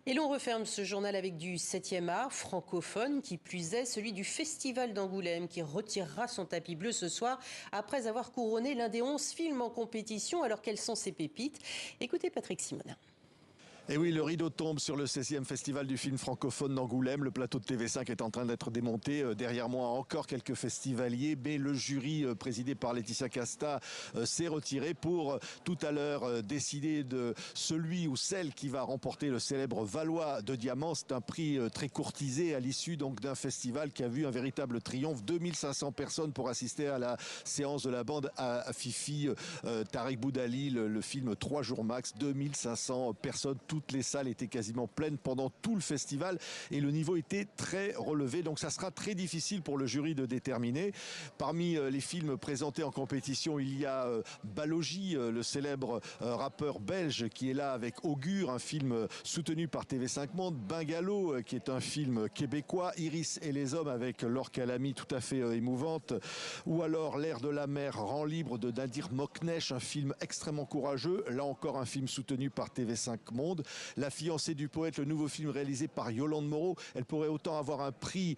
Et l'on referme ce journal avec du 7e art francophone, qui plus est celui du Festival d'Angoulême, qui retirera son tapis bleu ce soir après avoir couronné l'un des 11 films en compétition. Alors quelles sont ces pépites? Écoutez Patrick Simonin. Et oui, le rideau tombe sur le 16e festival du film francophone d'Angoulême. Le plateau de TV5 est en train d'être démonté. Derrière moi, encore quelques festivaliers, mais le jury présidé par Laetitia Casta s'est retiré pour tout à l'heure décider de celui ou celle qui va remporter le célèbre Valois de Diamant. C'est un prix très courtisé à l'issue donc d'un festival qui a vu un véritable triomphe. 2500 personnes pour assister à la séance de la bande à Fifi, Tarek Boudali, le film 3 jours max. 2500 personnes. Toutes les salles étaient quasiment pleines pendant tout le festival et le niveau était très relevé. Donc ça sera très difficile pour le jury de déterminer. Parmi les films présentés en compétition, il y a Balogi, le célèbre rappeur belge qui est là avec Augure, un film soutenu par TV5 Monde. Bungalow, qui est un film québécois. Iris et les hommes avec Laure Calamy, tout à fait émouvante. Ou alors L'air de la mer rend libre de Nadir Moknesh, un film extrêmement courageux. Là encore un film soutenu par TV5 Monde. La fiancée du poète, le nouveau film réalisé par Yolande Moreau. Elle pourrait autant avoir un prix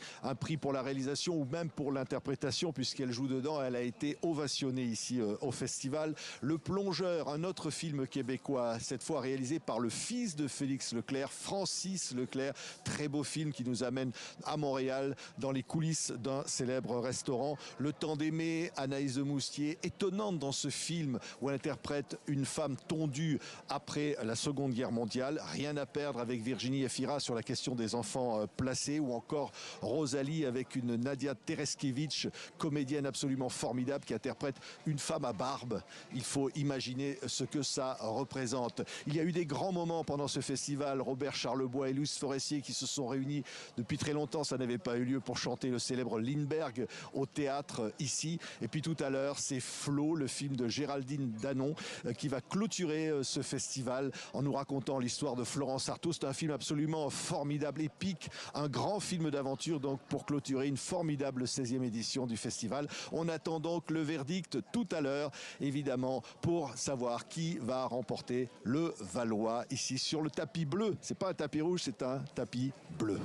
pour la réalisation ou même pour l'interprétation puisqu'elle joue dedans. Elle a été ovationnée ici au festival. Le plongeur, un autre film québécois, cette fois réalisé par le fils de Félix Leclerc, Francis Leclerc. Très beau film qui nous amène à Montréal dans les coulisses d'un célèbre restaurant. Le temps d'aimer, Anaïs de Moustier, étonnante dans ce film où elle interprète une femme tondue après la Seconde Guerre mondiale. Rien à perdre avec Virginie Efira sur la question des enfants placés, ou encore Rosalie avec une Nadia Tereskevich, comédienne absolument formidable qui interprète une femme à barbe. Il faut imaginer ce que ça représente. Il y a eu des grands moments pendant ce festival. Robert Charlebois et Louis Forestier qui se sont réunis depuis très longtemps. Ça n'avait pas eu lieu pour chanter le célèbre Lindbergh au théâtre ici. Et puis tout à l'heure, c'est Flo, le film de Géraldine Danon, qui va clôturer ce festival en nous racontant l'histoire de Florence Artaud. C'est un film absolument formidable, épique, un grand film d'aventure donc pour clôturer une formidable 16e édition du festival. On attend donc le verdict tout à l'heure, évidemment, pour savoir qui va remporter le Valois ici sur le tapis bleu. C'est pas un tapis rouge, c'est un tapis bleu.